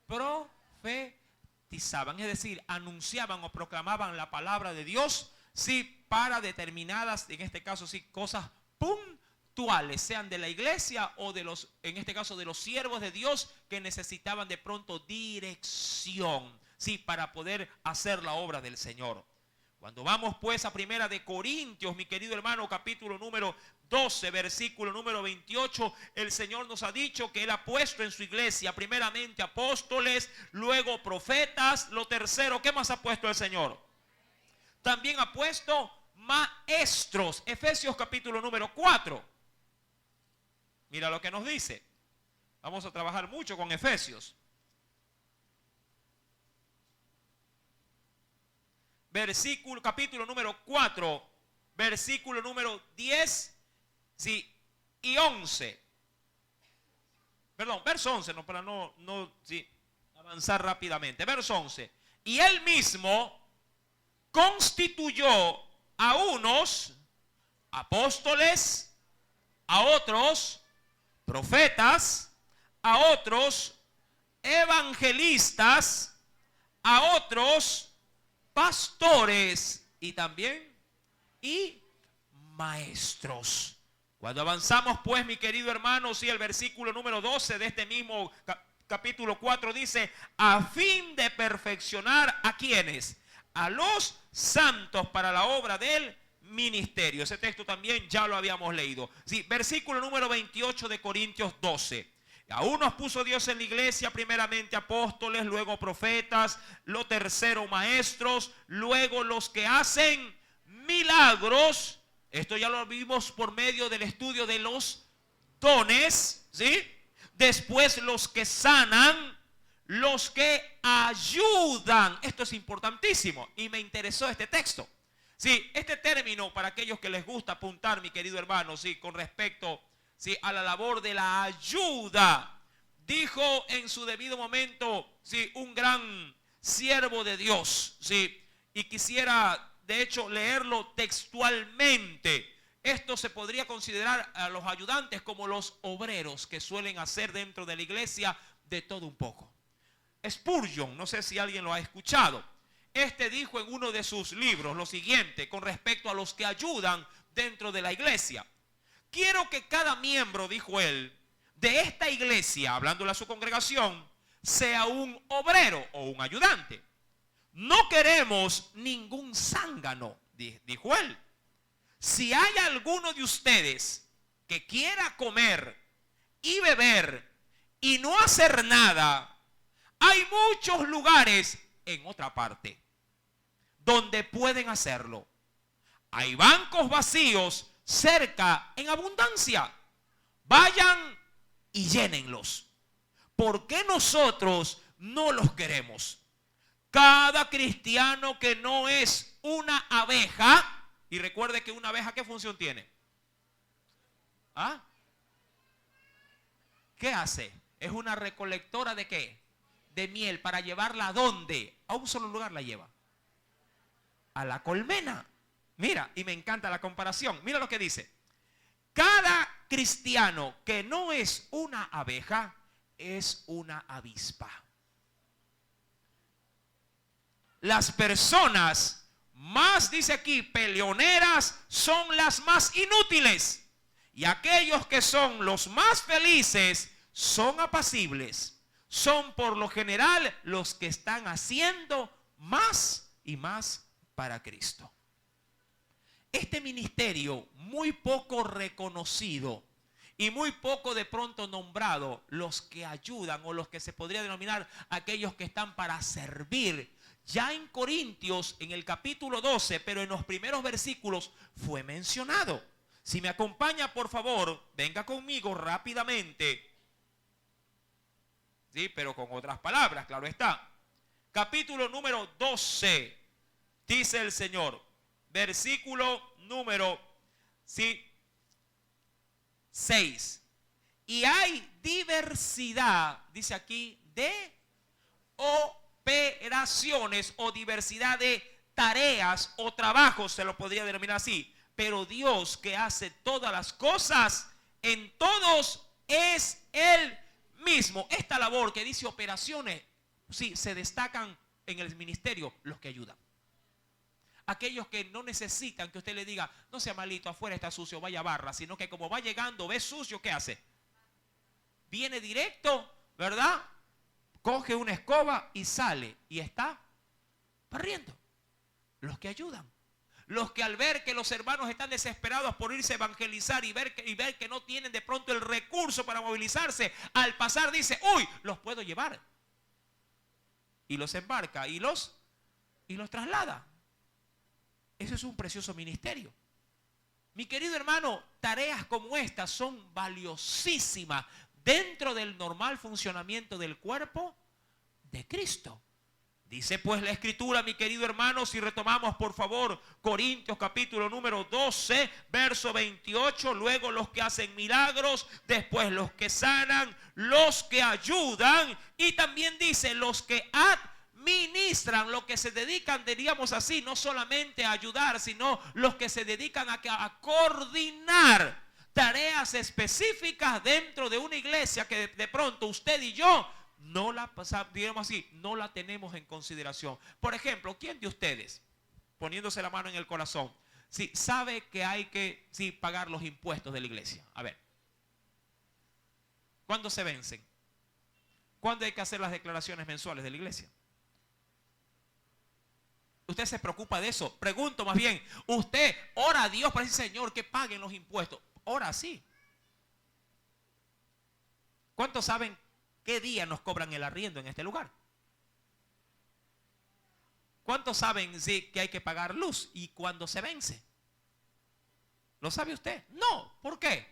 Profetizaban, es decir, anunciaban o proclamaban la palabra de Dios, sí, para determinadas, en este caso sí, cosas puntuales, sean de la iglesia o de los, en este caso de los siervos de Dios que necesitaban de pronto dirección, sí, para poder hacer la obra del Señor. Cuando vamos pues a Primera de Corintios, mi querido hermano, capítulo número 12, versículo número 28, el Señor nos ha dicho que Él ha puesto en su iglesia primeramente apóstoles, luego profetas, lo tercero, ¿qué más ha puesto el Señor? También ha puesto maestros. Efesios capítulo número 4. Mira lo que nos dice. Vamos a trabajar mucho con Efesios. Versículo, capítulo número 4, versículo número 10, sí, y 11. Perdón, verso 11, no, para no sí, avanzar rápidamente. Verso 11. Y él mismo constituyó a unos apóstoles, a otros profetas, a otros evangelistas, a otros pastores y también maestros. Cuando avanzamos pues, mi querido hermano, sí, el versículo número 12 de este mismo capítulo 4 dice, a fin de perfeccionar a quienes, a los santos para la obra del ministerio. Ese texto también ya lo habíamos leído. Sí, versículo número 28 de Corintios 12. A unos puso Dios en la iglesia, primeramente apóstoles, luego profetas, lo tercero maestros, luego los que hacen milagros. Esto ya lo vimos por medio del estudio de los dones, ¿sí? Después los que sanan, los que ayudan. Esto es importantísimo y me interesó este texto. Sí, este término para aquellos que les gusta apuntar, mi querido hermano, sí, con respecto, sí, a la labor de la ayuda. Dijo en su debido momento, sí, un gran siervo de Dios, sí, y quisiera de hecho leerlo textualmente. Esto se podría considerar a los ayudantes como los obreros que suelen hacer dentro de la iglesia de todo un poco. Spurgeon, no sé si alguien lo ha escuchado. Este dijo en uno de sus libros lo siguiente con respecto a los que ayudan dentro de la iglesia. Quiero que cada miembro, dijo él, de esta iglesia, hablándole a su congregación, sea un obrero o un ayudante. No queremos ningún zángano, dijo él. Si hay alguno de ustedes que quiera comer y beber y no hacer nada, hay muchos lugares en otra parte donde pueden hacerlo. Hay bancos vacíos cerca en abundancia. Vayan y llénenlos. ¿Por qué nosotros no los queremos? Cada cristiano que no es una abeja, y recuerde que una abeja, ¿qué función tiene? ¿Ah? ¿Qué hace? Es una recolectora de ¿qué? De miel, para llevarla ¿a dónde? A un solo lugar la lleva. A la colmena. Mira, y me encanta la comparación. Mira lo que dice. Cada cristiano que no es una abeja es una avispa. Las personas más, dice aquí, peleoneras son las más inútiles. Y aquellos que son los más felices son apacibles. Son por lo general los que están haciendo más y más para Cristo. Este ministerio muy poco reconocido y muy poco de pronto nombrado, los que ayudan o los que se podría denominar aquellos que están para servir. Ya en Corintios, en el capítulo 12, pero en los primeros versículos fue mencionado. Si me acompaña, por favor, venga conmigo rápidamente. Sí, pero con otras palabras, claro está. Capítulo número 12, dice el Señor, versículo número 6. Y hay diversidad, dice aquí, de operaciones o diversidad de tareas o trabajos, se lo podría denominar así. Pero Dios, que hace todas las cosas en todos, es el mismo. Esta labor que dice operaciones, sí, se destacan en el ministerio los que ayudan. Aquellos que no necesitan que usted le diga, no sea malito, afuera está sucio, vaya a barra, sino que como va llegando, ve sucio, ¿qué hace? Viene directo, ¿verdad? Coge una escoba y sale y está barriendo. Los que ayudan. Los que al ver que los hermanos están desesperados por irse a evangelizar y ver que no tienen de pronto el recurso para movilizarse, al pasar dice, uy, los puedo llevar. Y los embarca y los traslada. Eso es un precioso ministerio. Mi querido hermano, tareas como estas son valiosísimas dentro del normal funcionamiento del cuerpo de Cristo. Dice pues la Escritura, mi querido hermano, si retomamos por favor Corintios capítulo número 12, verso 28, luego los que hacen milagros, después los que sanan, los que ayudan y también dice los que administran, los que se dedican, diríamos así, no solamente a ayudar, sino los que se dedican a coordinar tareas específicas dentro de una iglesia que de pronto usted y yo no la pasamos, digamos así, no la tenemos en consideración. Por ejemplo, ¿quién de ustedes, poniéndose la mano en el corazón, sí, sabe que hay que pagar los impuestos de la iglesia? A ver, ¿cuándo se vencen? ¿Cuándo hay que hacer las declaraciones mensuales de la iglesia? ¿Usted se preocupa de eso? Pregunto más bien, ¿usted ora a Dios para decir, Señor, que paguen los impuestos? Ora sí. ¿Cuántos saben qué día nos cobran el arriendo en este lugar? ¿Cuántos saben que hay que pagar luz y cuándo se vence? ¿Lo sabe usted? No. ¿Por qué?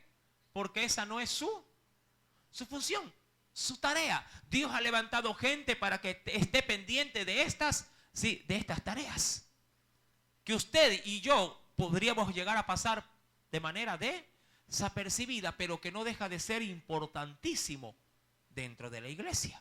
Porque esa no es su función, su tarea. Dios ha levantado gente para que esté pendiente de estas tareas. Que usted y yo podríamos llegar a pasar de manera desapercibida, pero que no deja de ser importantísimo dentro de la iglesia.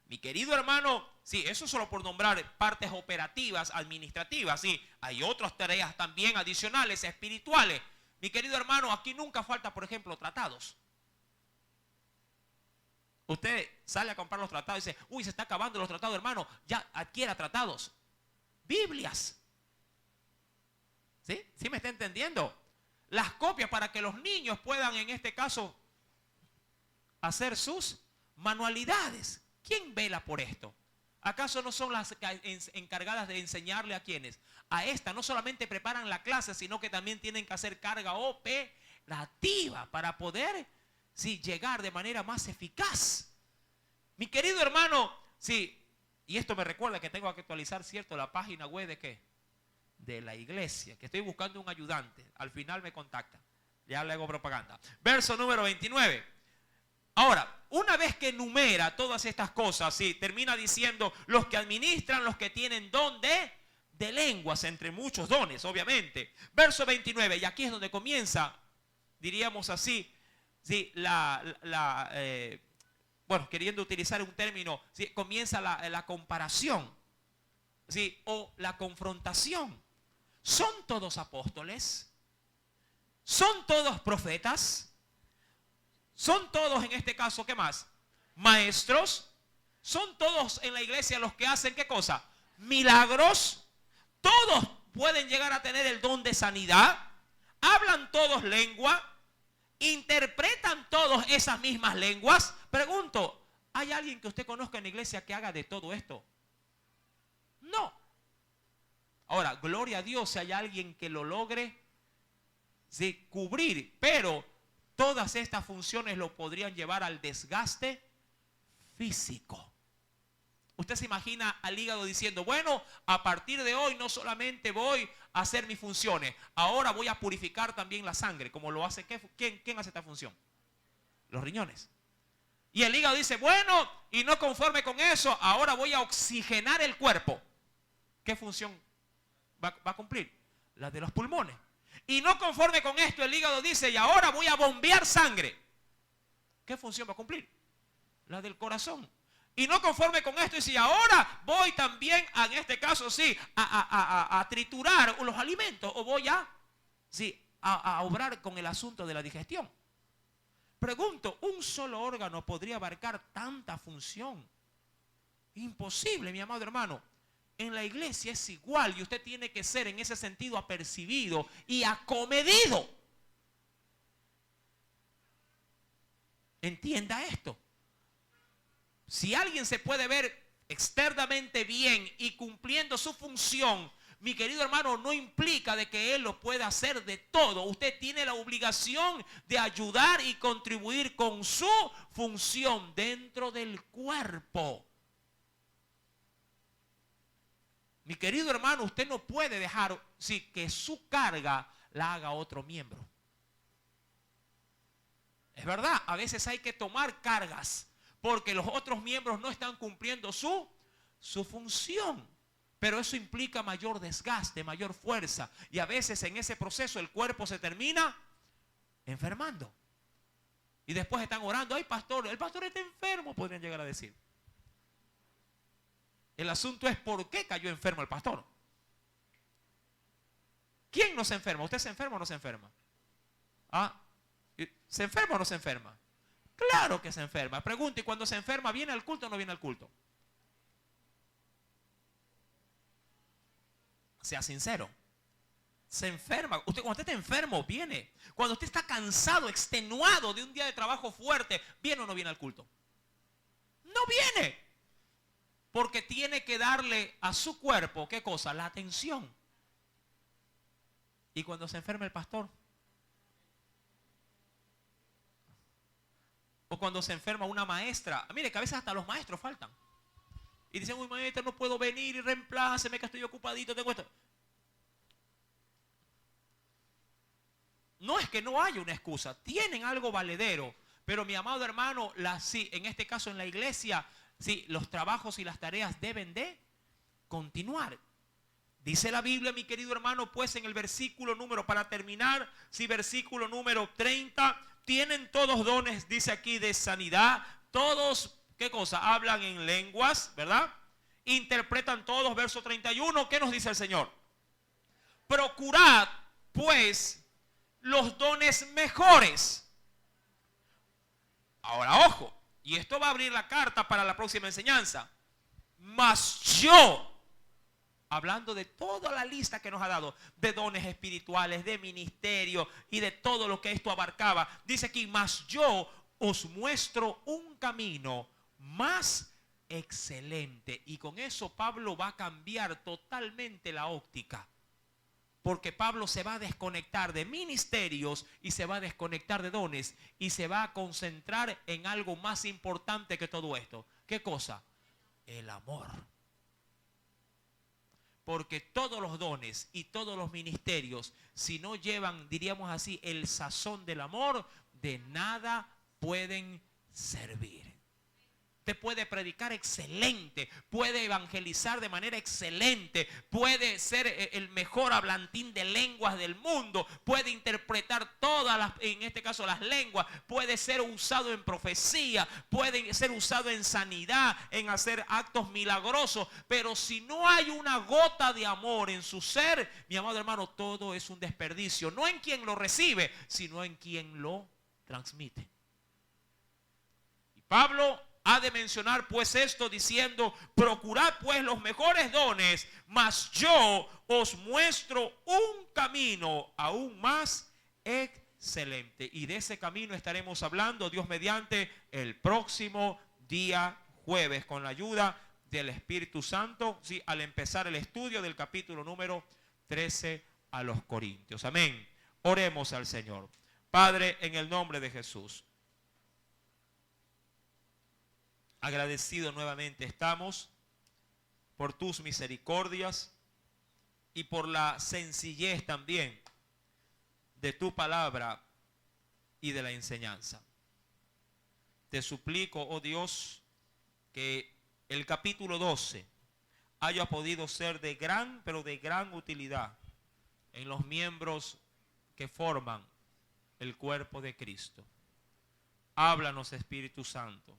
Mi querido hermano, sí, eso solo por nombrar partes operativas, administrativas, sí, hay otras tareas también adicionales, espirituales. Mi querido hermano, aquí nunca falta, por ejemplo, tratados. Usted sale a comprar los tratados y dice, uy, se está acabando los tratados, hermano, ya adquiera tratados. Biblias. ¿Sí? ¿Sí me está entendiendo? Las copias para que los niños puedan, en este caso, hacer sus manualidades. ¿Quién vela por esto? ¿Acaso no son las encargadas de enseñarle a quiénes? A esta no solamente preparan la clase, sino que también tienen que hacer carga operativa para poder llegar de manera más eficaz. Mi querido hermano, y esto me recuerda que tengo que actualizar, ¿cierto? La página web ¿de qué? De la iglesia, que estoy buscando un ayudante. Al final me contactan. Ya le hago propaganda. Verso número 29. Ahora, una vez que enumera todas estas cosas, termina diciendo los que administran, los que tienen don de lenguas, entre muchos dones, obviamente. Verso 29, y aquí es donde comienza, diríamos así, queriendo utilizar un término, comienza la comparación, o la confrontación. ¿Son todos apóstoles? ¿Son todos profetas? ¿Son todos en este caso, qué más? Maestros. ¿Son todos en la iglesia los que hacen qué cosa? Milagros. Todos pueden llegar a tener el don de sanidad. Hablan todos lengua. Interpretan todos esas mismas lenguas. Pregunto, ¿hay alguien que usted conozca en la iglesia que haga de todo esto? No. Ahora, gloria a Dios si hay alguien que lo logre, sí, cubrir, pero todas estas funciones lo podrían llevar al desgaste físico. Usted se imagina al hígado diciendo, bueno, a partir de hoy no solamente voy a hacer mis funciones, ahora voy a purificar también la sangre, como lo hace, ¿quién hace esta función? Los riñones. Y el hígado dice, bueno, y no conforme con eso, ahora voy a oxigenar el cuerpo. ¿Qué función va a cumplir? La de los pulmones. Y no conforme con esto, el hígado dice, y ahora voy a bombear sangre. ¿Qué función va a cumplir? La del corazón. Y no conforme con esto, dice, y ahora voy también, en este caso sí, a triturar los alimentos, o voy a obrar con el asunto de la digestión. Pregunto, ¿un solo órgano podría abarcar tanta función? Imposible, mi amado hermano. En la iglesia es igual y usted tiene que ser en ese sentido apercibido y acomedido. Entienda esto. Si alguien se puede ver externamente bien y cumpliendo su función, mi querido hermano, no implica de que él lo pueda hacer de todo. Usted tiene la obligación de ayudar y contribuir con su función dentro del cuerpo. Mi querido hermano, usted no puede dejar que su carga la haga otro miembro. Es verdad, a veces hay que tomar cargas porque los otros miembros no están cumpliendo su función. Pero eso implica mayor desgaste, mayor fuerza. Y a veces en ese proceso el cuerpo se termina enfermando. Y después están orando, ay pastor, el pastor está enfermo, podrían llegar a decir. El asunto es por qué cayó enfermo el pastor. ¿Quién no se enferma? ¿Usted se enferma o no se enferma? ¿Se enferma o no se enferma? Claro que se enferma. Pregunto, ¿y cuando se enferma viene al culto o no viene al culto? Sea sincero. Se enferma. Cuando usted está enfermo, viene. Cuando usted está cansado, extenuado de un día de trabajo fuerte, ¿viene o no viene al culto? No viene. Porque tiene que darle a su cuerpo, ¿qué cosa? La atención. Y cuando se enferma el pastor, o cuando se enferma una maestra, mire que a veces hasta los maestros faltan. Y dicen, uy maestra, no puedo venir y reempláceme que estoy ocupadito, tengo esto. No es que no haya una excusa, tienen algo valedero. Pero mi amado hermano, en este caso en la iglesia, sí, los trabajos y las tareas deben de continuar. Dice la Biblia, mi querido hermano, pues en el versículo número, para terminar, versículo número 30, tienen todos dones, dice aquí, de sanidad. Todos, ¿qué cosa? Hablan en lenguas, ¿verdad? Interpretan todos, verso 31, ¿qué nos dice el Señor? Procurad, pues, los dones mejores. Ahora, ojo, y esto va a abrir la carta para la próxima enseñanza. Mas yo, hablando de toda la lista que nos ha dado, de dones espirituales, de ministerio y de todo lo que esto abarcaba, dice aquí, mas yo os muestro un camino más excelente. Y con eso Pablo va a cambiar totalmente la óptica. Porque Pablo se va a desconectar de ministerios y se va a desconectar de dones y se va a concentrar en algo más importante que todo esto. ¿Qué cosa? El amor. Porque todos los dones y todos los ministerios, si no llevan, diríamos así, el sazón del amor, de nada pueden servir. Usted puede predicar excelente, puede evangelizar de manera excelente, puede ser el mejor hablantín de lenguas del mundo, puede interpretar todas las, en este caso las lenguas, puede ser usado en profecía, puede ser usado en sanidad, en hacer actos milagrosos, pero si no hay una gota de amor en su ser, mi amado hermano, todo es un desperdicio, no en quien lo recibe, sino en quien lo transmite. Y Pablo ha de mencionar pues esto diciendo: procurad pues los mejores dones, mas yo os muestro un camino aún más excelente. Y de ese camino estaremos hablando, Dios mediante, el próximo día jueves, con la ayuda del Espíritu Santo, ¿sí? Al empezar el estudio del capítulo número 13 a los Corintios. Amén. Oremos al Señor. Padre, en el nombre de Jesús, agradecido nuevamente estamos por tus misericordias y por la sencillez también de tu palabra y de la enseñanza. Te suplico, oh Dios, que el capítulo 12 haya podido ser de gran, pero de gran utilidad en los miembros que forman el cuerpo de Cristo. Háblanos, Espíritu Santo.